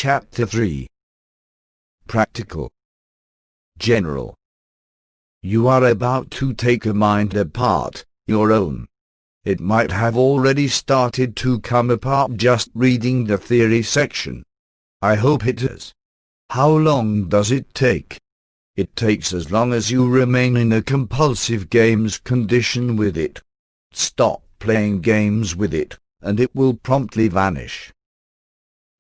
Chapter 3. Practical. General. You are about to take a mind apart, your own. It might have already started to come apart just reading the theory section. I hope it has. How long does it take? It takes as long as you remain in a compulsive games condition with it. Stop playing games with it, and it will promptly vanish.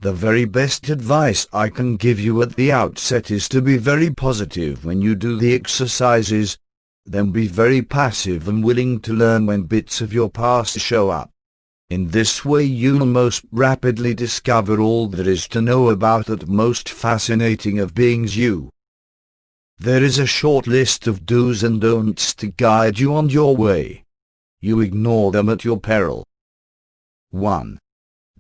The very best advice I can give you at the outset is to be very positive when you do the exercises, then be very passive and willing to learn when bits of your past show up. In this way you'll most rapidly discover all there is to know about that most fascinating of beings, you. There is a short list of do's and don'ts to guide you on your way. You ignore them at your peril. 1.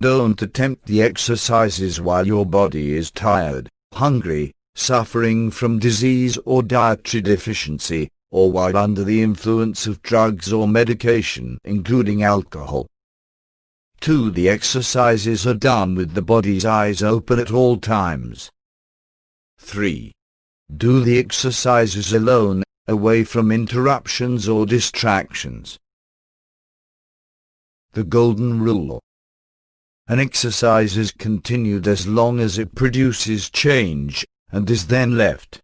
Don't attempt the exercises while your body is tired, hungry, suffering from disease or dietary deficiency, or while under the influence of drugs or medication, including alcohol. 2. The exercises are done with the body's eyes open at all times. 3. Do the exercises alone, away from interruptions or distractions. The Golden Rule. An exercise is continued as long as it produces change, and is then left.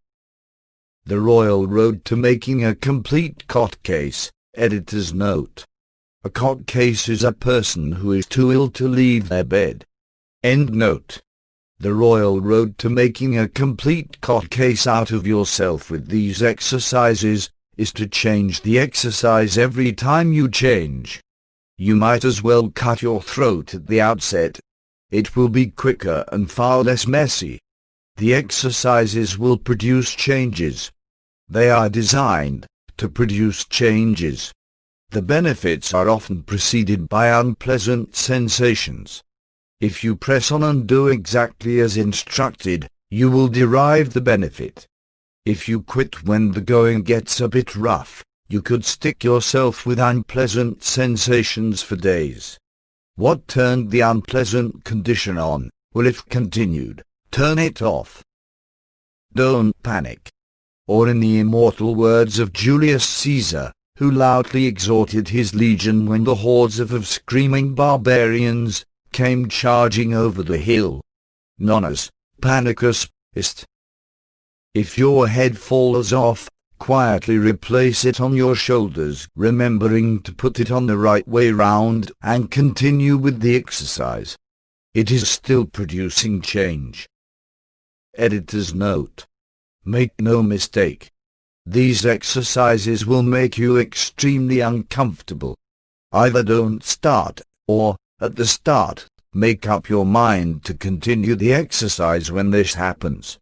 The Royal Road to Making a Complete Cot Case. Editor's note. A cot case is a person who is too ill to leave their bed. End note. The Royal Road to Making a Complete Cot Case out of yourself with these exercises is to change the exercise every time you change. You might as well cut your throat at the outset. It will be quicker and far less messy. The exercises will produce changes. They are designed to produce changes. The benefits are often preceded by unpleasant sensations. If you press on and do exactly as instructed, you will derive the benefit. If you quit when the going gets a bit rough, you could stick yourself with unpleasant sensations for days. What turned the unpleasant condition on will, if continued, turn it off. Don't panic. Or in the immortal words of Julius Caesar, who loudly exhorted his legion when the hordes of screaming barbarians came charging over the hill: "Nonus panicus est." If your head falls off, quietly replace it on your shoulders, remembering to put it on the right way round, and continue with the exercise. It is still producing change. Editor's note. Make no mistake. These exercises will make you extremely uncomfortable. Either don't start, or, at the start, make up your mind to continue the exercise when this happens.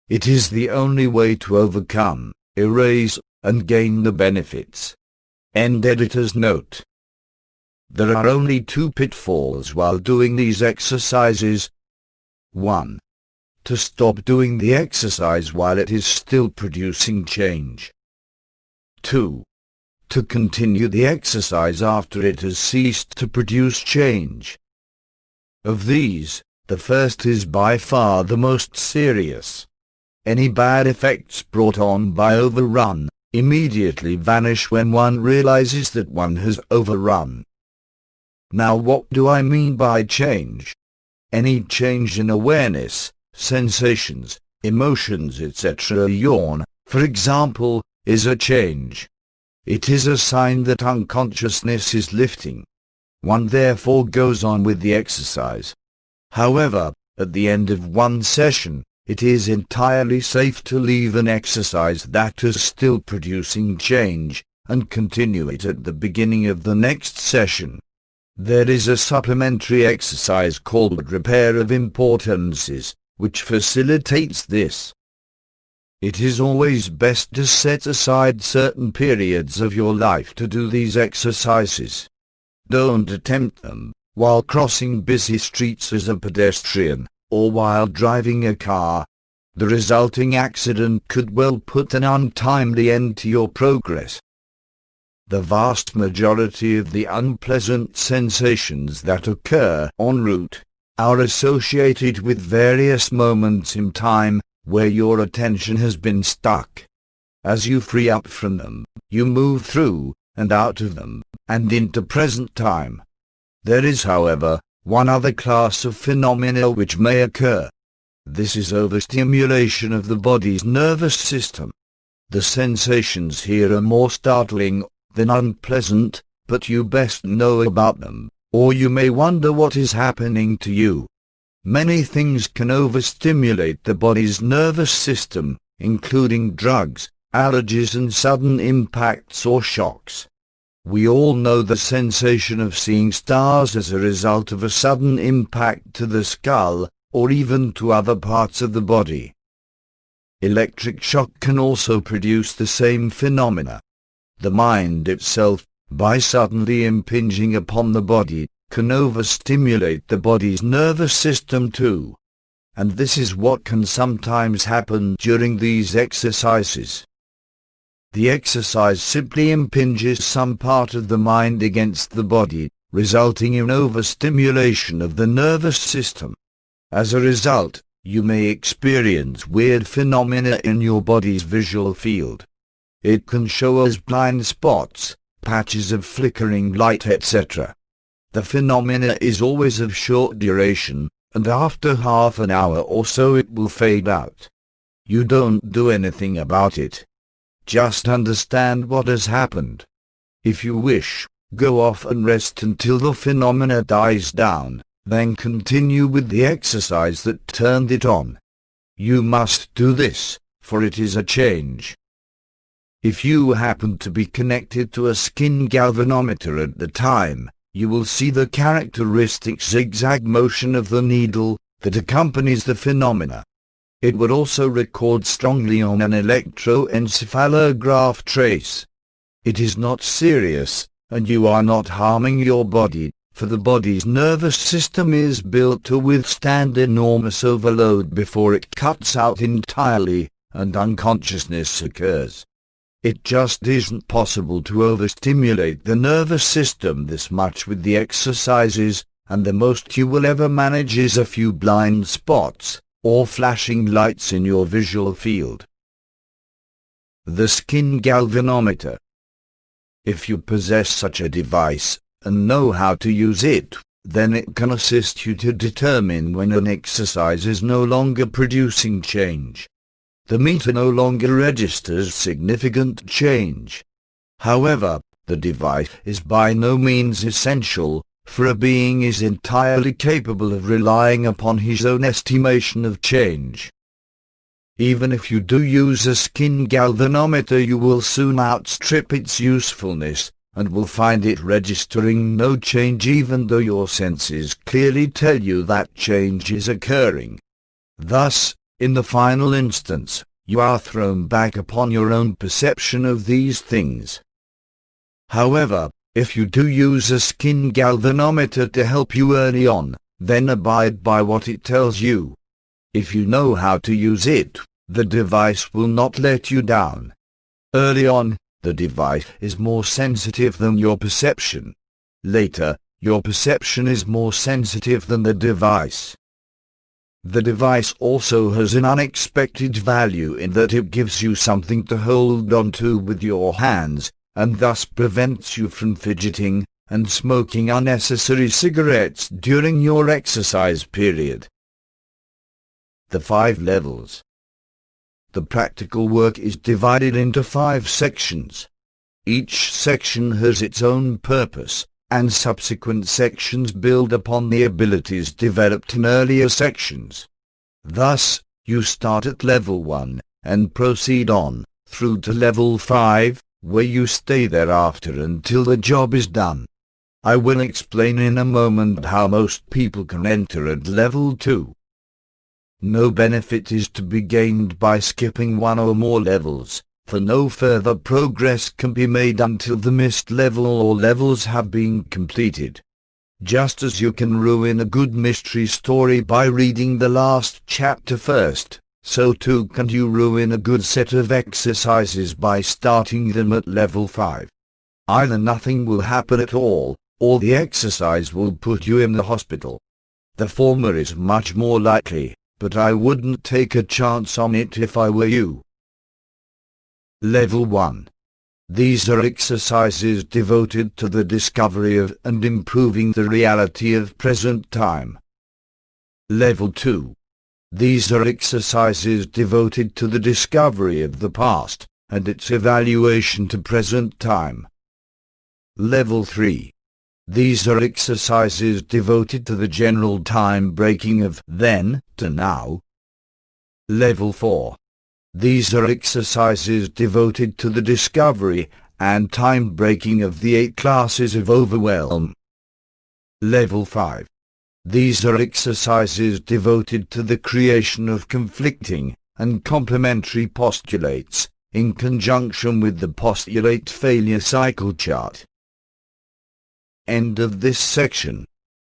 It is the only way to overcome, erase, and gain the benefits. End editor's note. There are only 2 pitfalls while doing these exercises. 1. To stop doing the exercise while it is still producing change. 2. To continue the exercise after it has ceased to produce change. Of these, the first is by far the most serious. Any bad effects brought on by overrun immediately vanish when one realizes that one has overrun. Now what do I mean by change? Any change in awareness, sensations, emotions, etc. Yawn, for example, is a change. It is a sign that unconsciousness is lifting. One therefore goes on with the exercise. However, at the end of one session, it is entirely safe to leave an exercise that is still producing change, and continue it at the beginning of the next session. There is a supplementary exercise called repair of importances, which facilitates this. It is always best to set aside certain periods of your life to do these exercises. Don't attempt them while crossing busy streets as a pedestrian, or while driving a car. The resulting accident could well put an untimely end to your progress. The vast majority of the unpleasant sensations that occur en route are associated with various moments in time where your attention has been stuck. As you free up from them, you move through and out of them and into present time. There is, however, one other class of phenomena which may occur. This is overstimulation of the body's nervous system. The sensations here are more startling than unpleasant, but you best know about them, or you may wonder what is happening to you. Many things can overstimulate the body's nervous system, including drugs, allergies and sudden impacts or shocks. We all know the sensation of seeing stars as a result of a sudden impact to the skull, or even to other parts of the body. Electric shock can also produce the same phenomena. The mind itself, by suddenly impinging upon the body, can overstimulate the body's nervous system too. And this is what can sometimes happen during these exercises. The exercise simply impinges some part of the mind against the body, resulting in overstimulation of the nervous system. As a result, you may experience weird phenomena in your body's visual field. It can show as blind spots, patches of flickering light, etc. The phenomena is always of short duration, and after half an hour or so it will fade out. You don't do anything about it. Just understand what has happened. If you wish, go off and rest until the phenomena dies down, then continue with the exercise that turned it on. You must do this, for it is a change. If you happen to be connected to a skin galvanometer at the time, you will see the characteristic zigzag motion of the needle that accompanies the phenomena. It would also record strongly on an electroencephalograph trace. It is not serious, and you are not harming your body, for the body's nervous system is built to withstand enormous overload before it cuts out entirely, and unconsciousness occurs. It just isn't possible to overstimulate the nervous system this much with the exercises, and the most you will ever manage is a few blind spots, or flashing lights in your visual field. The skin galvanometer. If you possess such a device, and know how to use it, then it can assist you to determine when an exercise is no longer producing change. The meter no longer registers significant change. However, the device is by no means essential, for a being is entirely capable of relying upon his own estimation of change. Even if you do use a skin galvanometer, you will soon outstrip its usefulness, and will find it registering no change even though your senses clearly tell you that change is occurring. Thus, in the final instance, you are thrown back upon your own perception of these things. However, if you do use a skin galvanometer to help you early on, then abide by what it tells you. If you know how to use it, the device will not let you down. Early on, the device is more sensitive than your perception. Later, your perception is more sensitive than the device. The device also has an unexpected value in that it gives you something to hold on to with your hands, and thus prevents you from fidgeting and smoking unnecessary cigarettes during your exercise period. The 5 levels. The practical work is divided into 5 sections. Each section has its own purpose, and subsequent sections build upon the abilities developed in earlier sections. Thus, you start at level 1, and proceed on, through to level 5, where you stay thereafter until the job is done. I will explain in a moment how most people can enter at level 2. No benefit is to be gained by skipping one or more levels, for no further progress can be made until the missed level or levels have been completed. Just as you can ruin a good mystery story by reading the last chapter first, so too can you ruin a good set of exercises by starting them at level 5. Either nothing will happen at all, or the exercise will put you in the hospital. The former is much more likely, but I wouldn't take a chance on it if I were you. Level 1. These are exercises devoted to the discovery of and improving the reality of present time. Level 2. These are exercises devoted to the discovery of the past and its evaluation to present time. Level 3. These are exercises devoted to the general time breaking of then to now. Level 4. These are exercises devoted to the discovery and time breaking of the 8 classes of overwhelm. Level 5. These are exercises devoted to the creation of conflicting and complementary postulates in conjunction with the postulate failure cycle chart. End of this section.